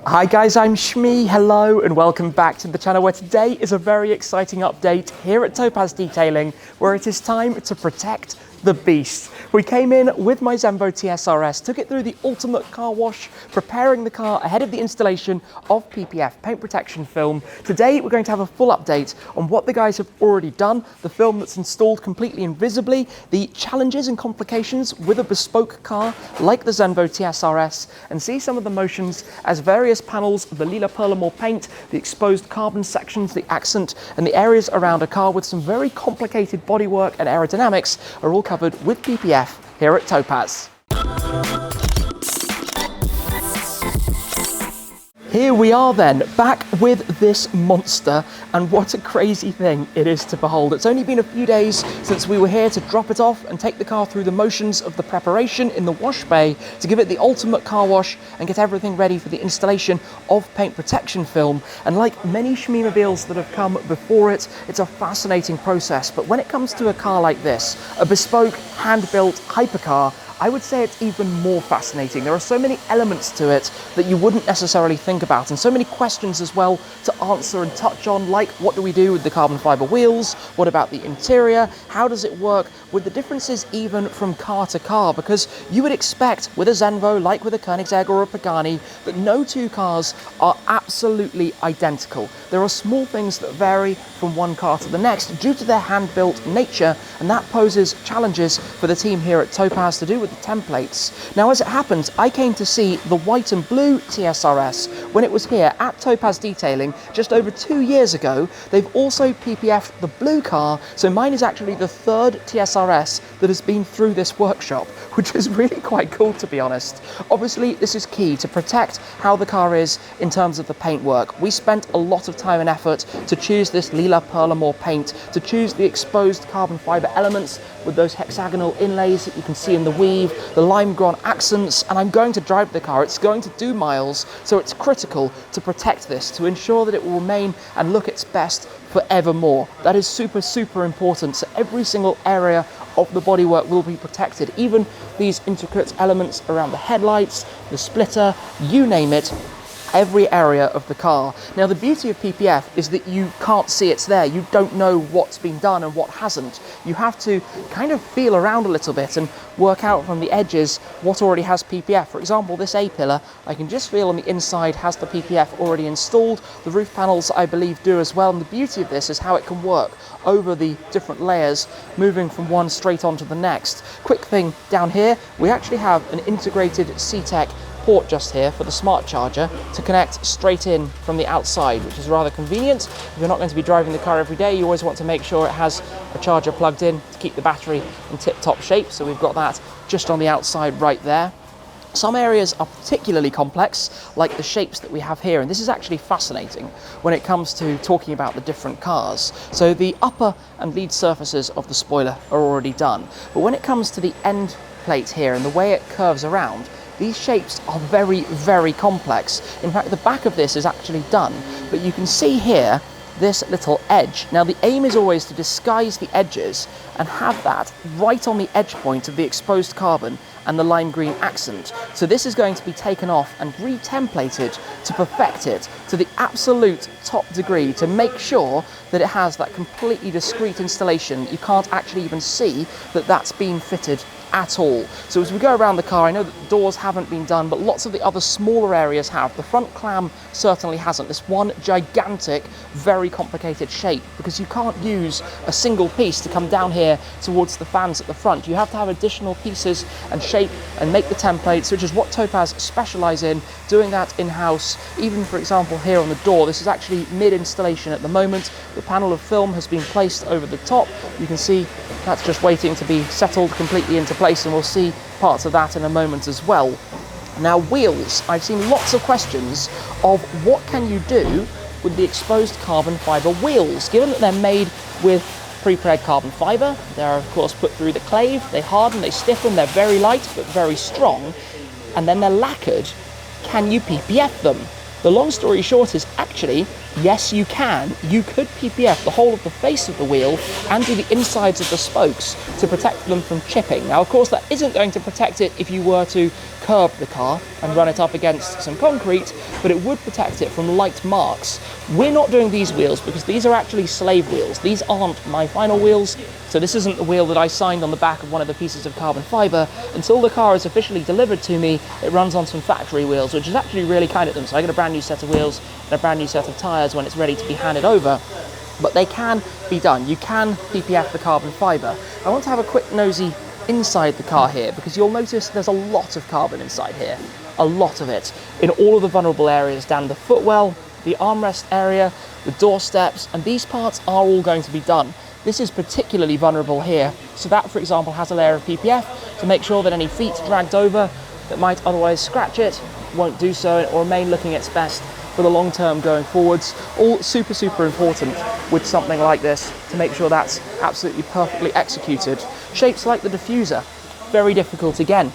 Hi guys, I'm Shmee, hello and welcome back to the channel where today is a very exciting update here at Topaz Detailing where it is time to protect the beast. We came in with my Zenvo TSR-S, took it through the ultimate car wash, preparing the car ahead of the installation of PPF, paint protection film. Today we're going to have a full update on what the guys have already done, the film that's installed completely invisibly, the challenges and complications with a bespoke car like the Zenvo TSR-S, and see some of the motions as various panels of the Lila Perlamore paint, the exposed carbon sections, the accent, and the areas around a car with some very complicated bodywork and aerodynamics are all covered with PPF here at Topaz. Here we are then, back with this monster, and what a crazy thing it is to behold. It's only been a few days since we were here to drop it off and take the car through the motions of the preparation in the wash bay to give it the ultimate car wash and get everything ready for the installation of paint protection film. And like many Shmeemobiles that have come before it, it's a fascinating process. But when it comes to a car like this, a bespoke, hand-built hypercar, I would say it's even more fascinating. There are so many elements to it that you wouldn't necessarily think about, and so many questions as well to answer and touch on, like what do we do with the carbon fiber wheels? What about the interior? How does it work? With the differences even from car to car, because you would expect with a Zenvo, like with a Koenigsegg or a Pagani, that no two cars are absolutely identical. There are small things that vary from one car to the next due to their hand-built nature, and that poses challenges for the team here at Topaz to do with the templates. Now, as it happens, I came to see the white and blue TSR-S when it was here at Topaz Detailing just over 2 years ago. They've also PPF'd the blue car, so mine is actually the third TSR-S that has been through this workshop, which is really quite cool, to be honest. Obviously, this is key to protect how the car is in terms of the paintwork. We spent a lot of time and effort to choose this Lila Perlamore paint, to choose the exposed carbon fiber elements with those hexagonal inlays that you can see in the weave, the lime grant accents, and I'm going to drive the car. It's going to do miles, so it's critical to protect this, to ensure that it will remain and look its best forevermore. That is super, super important. So every single area of the bodywork will be protected, even these intricate elements around the headlights, the splitter, you name it. Every area of the car. Now, the beauty of PPF is that you can't see it's there. You don't know what's been done and what hasn't. You have to kind of feel around a little bit and work out from the edges what already has PPF. For example, this A-pillar, I can just feel on the inside has the PPF already installed. The roof panels, I believe, do as well. And the beauty of this is how it can work over the different layers, moving from one straight onto the next. Quick thing down here, we actually have an integrated C-Tech port just here for the smart charger to connect straight in from the outside, which is rather convenient. If you're not going to be driving the car every day, you always want to make sure it has a charger plugged in to keep the battery in tip-top shape. So we've got that just on the outside right there. Some areas are particularly complex, like the shapes that we have here, and this is actually fascinating when it comes to talking about the different cars. So the upper and lead surfaces of the spoiler are already done, but when it comes to the end plate here and the way it curves around, these shapes are very, very complex. In fact, the back of this is actually done, but you can see here this little edge. Now, the aim is always to disguise the edges and have that right on the edge point of the exposed carbon and the lime green accent. So this is going to be taken off and re-templated to perfect it to the absolute top degree, to make sure that it has that completely discrete installation. You can't actually even see that that's been fitted at all. So as we go around the car, I know that the doors haven't been done, but lots of the other smaller areas have. The front clam certainly hasn't. This one gigantic, very complicated shape, because you can't use a single piece to come down here towards the fans at the front. You have to have additional pieces and shape and make the templates, which is what Topaz specialize in, doing that in-house. Even, for example, here on the door, this is actually mid-installation at the moment. The panel of film has been placed over the top. You can see that's just waiting to be settled completely into place, and we'll see parts of that in a moment as well. Now, wheels. I've seen lots of questions of what can you do with the exposed carbon fiber wheels, given that they're made with pre-prepared carbon fiber. They're of course put through the clave, they harden, they stiffen, they're very light but very strong, and then they're lacquered. Can you PPF them? The long story short is actually yes, you can. You could PPF the whole of the face of the wheel and do the insides of the spokes to protect them from chipping. Now, of course, that isn't going to protect it if you were to curb the car and run it up against some concrete, but it would protect it from light marks. We're not doing these wheels because these are actually slave wheels. These aren't my final wheels, so this isn't the wheel that I signed on the back of one of the pieces of carbon fibre. Until the car is officially delivered to me, it runs on some factory wheels, which is actually really kind of them. So I get a brand new set of wheels and a brand new set of tyres when it's ready to be handed over. But they can be done. You can PPF the carbon fibre. I want to have a quick nosy inside the car here, because you'll notice there's a lot of carbon inside here, a lot of it, in all of the vulnerable areas, down the footwell, the armrest area, the door steps, and these parts are all going to be done. This is particularly vulnerable here, so that, for example, has a layer of PPF to make sure that any feet dragged over that might otherwise scratch it won't do so, and it will remain looking its best for the long term going forwards. All super, super important with something like this to make sure that's absolutely perfectly executed. Shapes like the diffuser, very difficult again.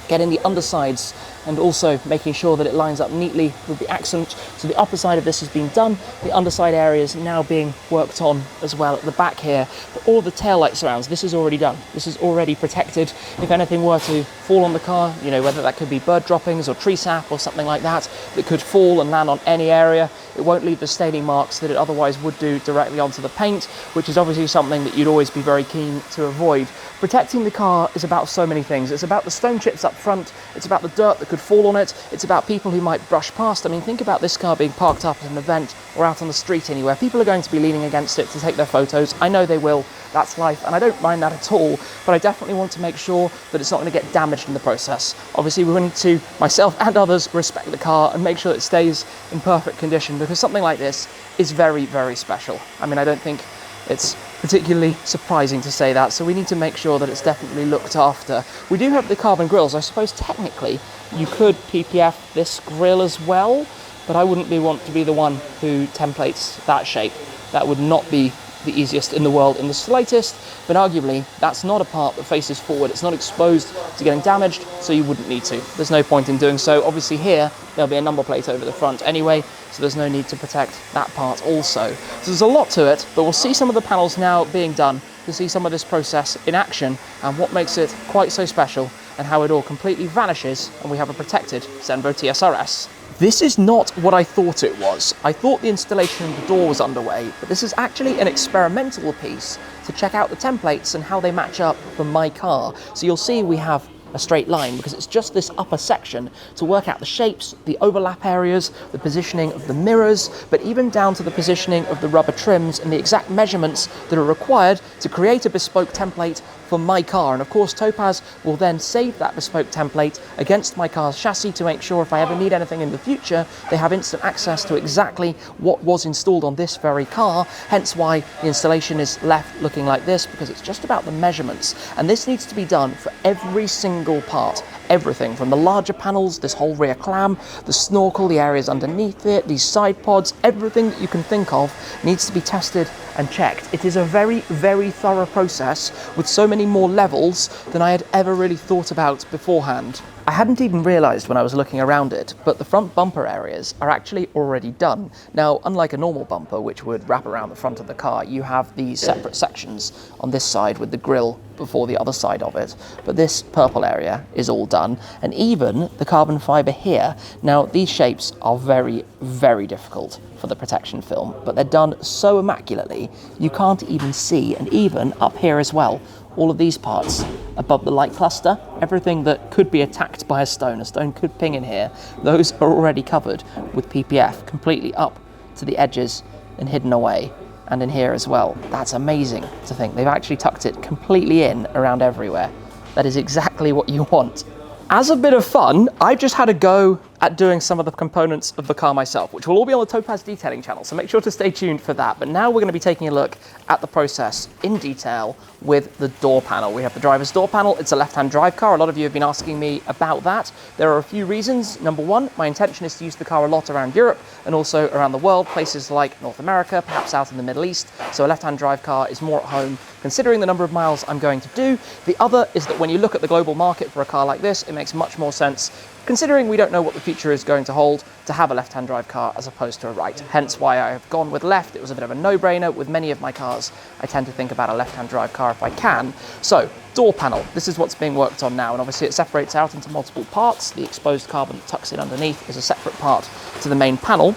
Getting the undersides and also making sure that it lines up neatly with the accent. So the upper side of this has been done, the underside area is now being worked on as well at the back here. But all the taillight surrounds, this is already done. This is already protected. If anything were to fall on the car, you know, whether that could be bird droppings or tree sap or something like that, that could fall and land on any area, it won't leave the staining marks that it otherwise would do directly onto the paint, which is obviously something that you'd always be very keen to avoid. Protecting the car is about so many things. It's about the stone chips up front, it's about the dirt that could fall on it, it's about people who might brush past. I mean, think about this car being parked up at an event or out on the street anywhere. People are going to be leaning against it to take their photos. I know they will, that's life, and I don't mind that at all, but I definitely want to make sure that it's not going to get damaged in the process. Obviously, we need to, myself and others, respect the car and make sure it stays in perfect condition, because something like this is very, very special. I mean, I don't think it's particularly surprising to say that, so we need to make sure that it's definitely looked after. We do have the carbon grills. I suppose technically you could PPF this grill as well, but I wouldn't want to be the one who templates that shape. That would not be the easiest in the world in the slightest, but arguably that's not a part that faces forward. It's not exposed to getting damaged, so you wouldn't need to. There's no point in doing so. Obviously here there'll be a number plate over the front anyway, so there's no need to protect that part also. So there's a lot to it, but we'll see some of the panels now being done to see some of this process in action and what makes it quite so special and how it all completely vanishes and we have a protected Zenvo TSR-S. This is not what I thought it was. I thought the installation of the door was underway, but this is actually an experimental piece to check out the templates and how they match up for my car. So you'll see we have a straight line because it's just this upper section to work out the shapes, the overlap areas, the positioning of the mirrors, but even down to the positioning of the rubber trims and the exact measurements that are required to create a bespoke template for my car. And of course Topaz will then save that bespoke template against my car's chassis to make sure if I ever need anything in the future, they have instant access to exactly what was installed on this very car, hence why the installation is left looking like this, because it's just about the measurements. And this needs to be done for every single part. Everything from the larger panels, this whole rear clam, the snorkel, the areas underneath it, these side pods, everything that you can think of needs to be tested and checked. It is a very, very thorough process with so many more levels than I had ever really thought about beforehand. I hadn't even realised when I was looking around it, but the front bumper areas are actually already done. Now, unlike a normal bumper, which would wrap around the front of the car, you have these separate sections on this side with the grille before the other side of it. But this purple area is all done, and even the carbon fibre here. Now, these shapes are very, very difficult for the protection film, but they're done so immaculately, you can't even see, and even up here as well, all of these parts above the light cluster, everything that could be attacked by a stone could ping in here, those are already covered with PPF completely up to the edges and hidden away, and in here as well. That's amazing to think they've actually tucked it completely in around everywhere. That is exactly what you want. As a bit of fun, I've just had a go at doing some of the components of the car myself, which will all be on the Topaz detailing channel, so make sure to stay tuned for that. But now we're going to be taking a look at the process in detail with the door panel. We have the driver's door panel. It's a left-hand drive car. A lot of you have been asking me about that. There are a few reasons. Number one, my intention is to use the car a lot around Europe and also around the world, places like North America, perhaps out in the Middle East. So a left-hand drive car is more at home considering the number of miles I'm going to do. The other is that when you look at the global market for a car like this, it makes much more sense considering we don't know what the future is going to hold to have a left-hand drive car as opposed to a right. Hence why I have gone with left. It was a bit of a no-brainer. With many of my cars, I tend to think about a left-hand drive car if I can. So, door panel, this is what's being worked on now, and obviously it separates out into multiple parts. The exposed carbon that tucks in underneath is a separate part to the main panel.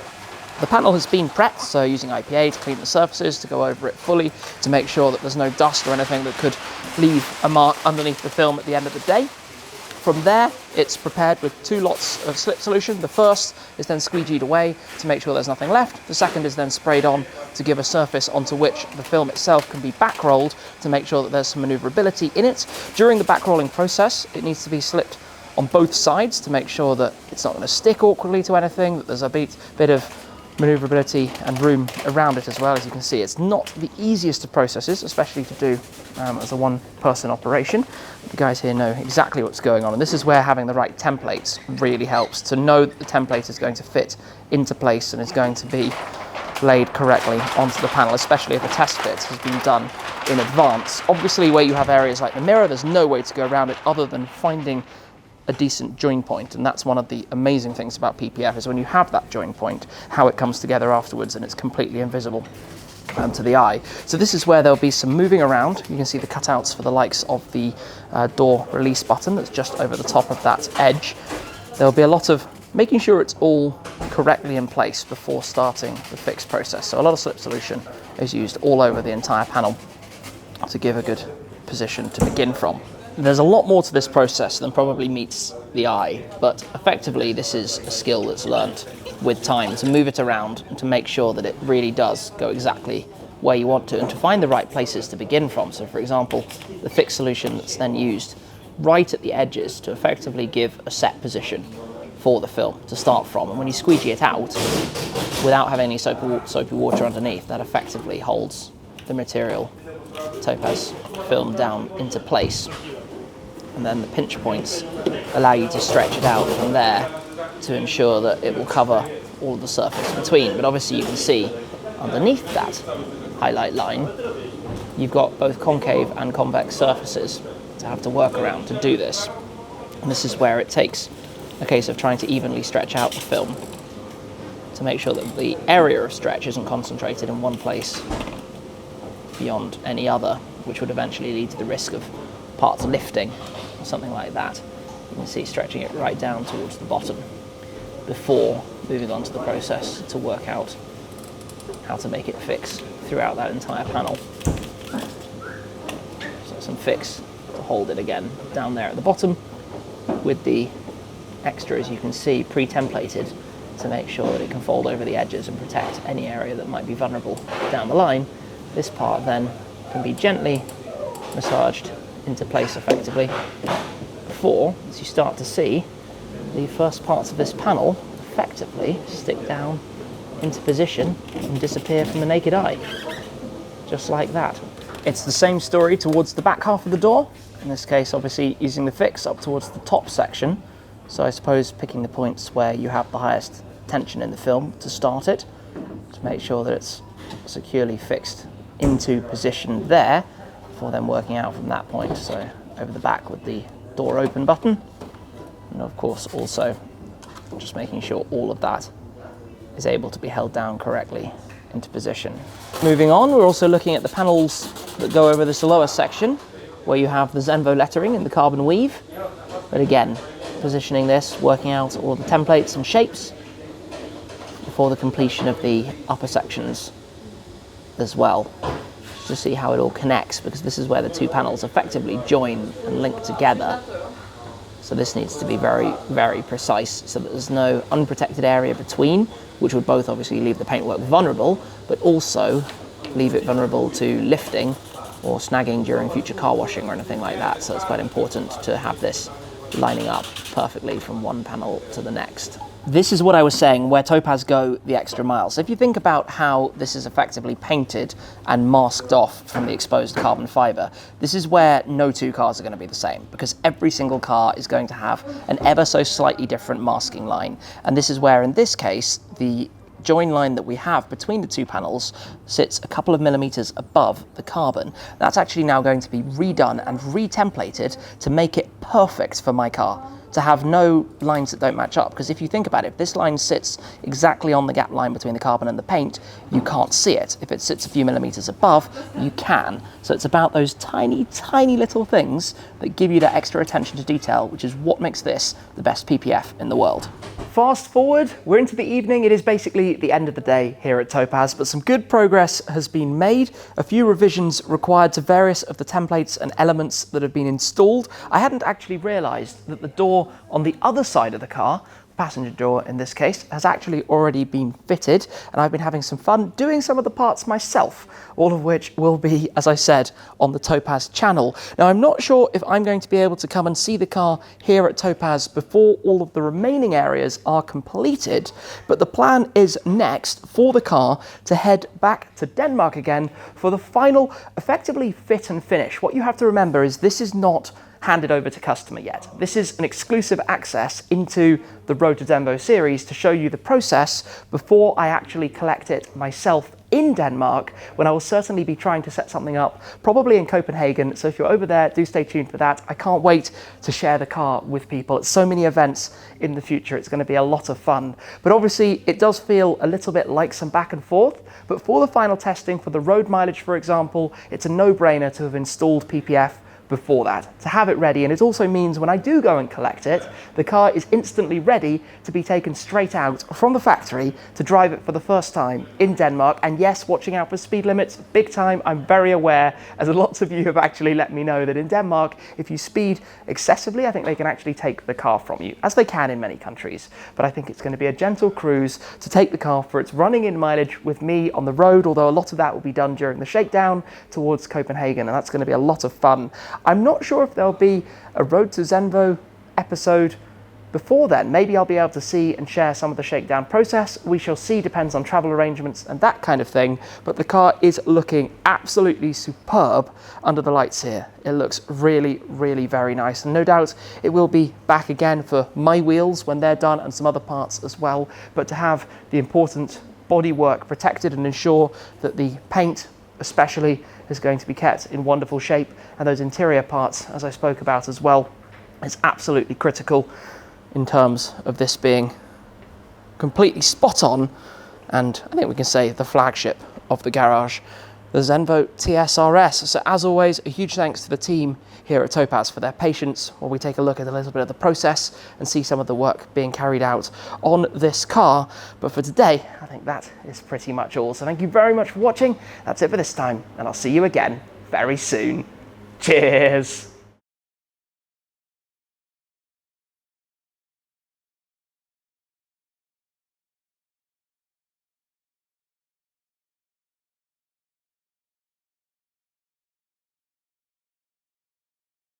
The panel has been prepped, so using IPA to clean the surfaces, to go over it fully, to make sure that there's no dust or anything that could leave a mark underneath the film at the end of the day. From there, it's prepared with 2 lots of slip solution. The first is then squeegeed away to make sure there's nothing left. The second is then sprayed on to give a surface onto which the film itself can be back rolled to make sure that there's some maneuverability in it. During the back rolling process, it needs to be slipped on both sides to make sure that it's not going to stick awkwardly to anything, that there's a bit of maneuverability and room around it as well. As you can see, it's not the easiest of processes, especially to do as a one-person operation. The guys here know exactly what's going on, and this is where having the right templates really helps, to know that the template is going to fit into place and is going to be laid correctly onto the panel, especially if a test fit has been done in advance. Obviously, where you have areas like the mirror, there's no way to go around it other than finding a decent join point, and that's one of the amazing things about PPF, is when you have that join point, how it comes together afterwards, and it's completely invisible to the eye. So this is where there'll be some moving around. You can see the cutouts for the likes of the door release button that's just over the top of that edge. There'll be a lot of making sure it's all correctly in place before starting the fix process. So a lot of slip solution is used all over the entire panel to give a good position to begin from. There's a lot more to this process than probably meets the eye, but effectively this is a skill that's learnt with time, to move it around and to make sure that it really does go exactly where you want to, and to find the right places to begin from. So for example, the fix solution that's then used right at the edges to effectively give a set position for the film to start from, and when you squeegee it out without having any soapy water underneath, that effectively holds the material Topaz film down into place. And then the pinch points allow you to stretch it out from there to ensure that it will cover all of the surface between. But obviously you can see underneath that highlight line, you've got both concave and convex surfaces to have to work around to do this. And this is where it takes a case of trying to evenly stretch out the film to make sure that the area of stretch isn't concentrated in one place beyond any other, which would eventually lead to the risk of parts lifting or something like that. You can see stretching it right down towards the bottom before moving on to the process to work out how to make it fix throughout that entire panel. So some fix to hold it again down there at the bottom, with the extra, as you can see, pre-templated to make sure that it can fold over the edges and protect any area that might be vulnerable down the line. This part then can be gently massaged into place effectively before, as you start to see, the first parts of this panel effectively stick down into position and disappear from the naked eye, just like that. It's the same story towards the back half of the door, in this case obviously using the fix up towards the top section, so I suppose picking the points where you have the highest tension in the film to start it, to make sure that it's securely fixed into position there, before then working out from that point. So over the back with the door open button, and of course also just making sure all of that is able to be held down correctly into position. Moving on, we're also looking at the panels that go over this lower section where you have the Zenvo lettering in the carbon weave, but again positioning this, working out all the templates and shapes before the completion of the upper sections as well, to see how it all connects, because this is where the two panels effectively join and link together. So this needs to be very, very precise so that there's no unprotected area between, which would both obviously leave the paintwork vulnerable, but also leave it vulnerable to lifting or snagging during future car washing or anything like that. So it's quite important to have this lining up perfectly from one panel to the next. This is what I was saying, where Topaz go the extra mile. So if you think about how this is effectively painted and masked off from the exposed carbon fibre, this is where no two cars are going to be the same, because every single car is going to have an ever so slightly different masking line. And this is where, in this case, the join line that we have between the two panels sits a couple of millimeters above the carbon. That's actually now going to be redone and re-templated to make it perfect for my car. to have no lines that don't match up, because if you think about it, if this line sits exactly on the gap line between the carbon and the paint, you can't see it. If it sits a few millimeters above, you can. So it's about those tiny, tiny little things that give you that extra attention to detail, which is what makes this the best PPF in the world. Fast forward, we're into the evening. It is basically the end of the day here at Topaz, but some good progress has been made. A few revisions required to various of the templates and elements that have been installed. I hadn't actually realized that the door on the other side of the car, passenger door in this case, has actually already been fitted, and I've been having some fun doing some of the parts myself, all of which will be, as I said, on the Topaz channel. Now, I'm not sure if I'm going to be able to come and see the car here at Topaz before all of the remaining areas are completed, but the plan is next for the car to head back to Denmark again for the final, effectively fit and finish. What you have to remember is this is not handed over to customer yet. This is an exclusive access into the Road to Zenvo series to show you the process before I actually collect it myself in Denmark, when I will certainly be trying to set something up, probably in Copenhagen. So if you're over there, do stay tuned for that. I can't wait to share the car with people. It's so many events in the future. It's going to be a lot of fun. But obviously it does feel a little bit like some back and forth. But for the final testing, for the road mileage, for example, it's a no-brainer to have installed PPF before that, to have it ready. And it also means when I do go and collect it, the car is instantly ready to be taken straight out from the factory to drive it for the first time in Denmark. And yes, watching out for speed limits, big time. I'm very aware, as lots of you have actually let me know, that in Denmark, if you speed excessively, I think they can actually take the car from you, as they can in many countries. But I think it's going to be a gentle cruise to take the car for its running in mileage with me on the road, although a lot of that will be done during the shakedown towards Copenhagen, and that's going to be a lot of fun. I'm not sure if there'll be a Road to Zenvo episode before then. Maybe I'll be able to see and share some of the shakedown process. We shall see, depends on travel arrangements and that kind of thing. But the car is looking absolutely superb under the lights here. It looks really, really very nice. And no doubt it will be back again for my wheels when they're done, and some other parts as well. But to have the important bodywork protected and ensure that the paint especially is going to be kept in wonderful shape, and those interior parts, as I spoke about as well, is absolutely critical in terms of this being completely spot on, and I think we can say the flagship of the garage, the Zenvo TSR-S. So as always, a huge thanks to the team here at Topaz for their patience while we take a look at a little bit of the process and see some of the work being carried out on this car. But for today, I think that is pretty much all. So thank you very much for watching. That's it for this time, and I'll see you again very soon. Cheers.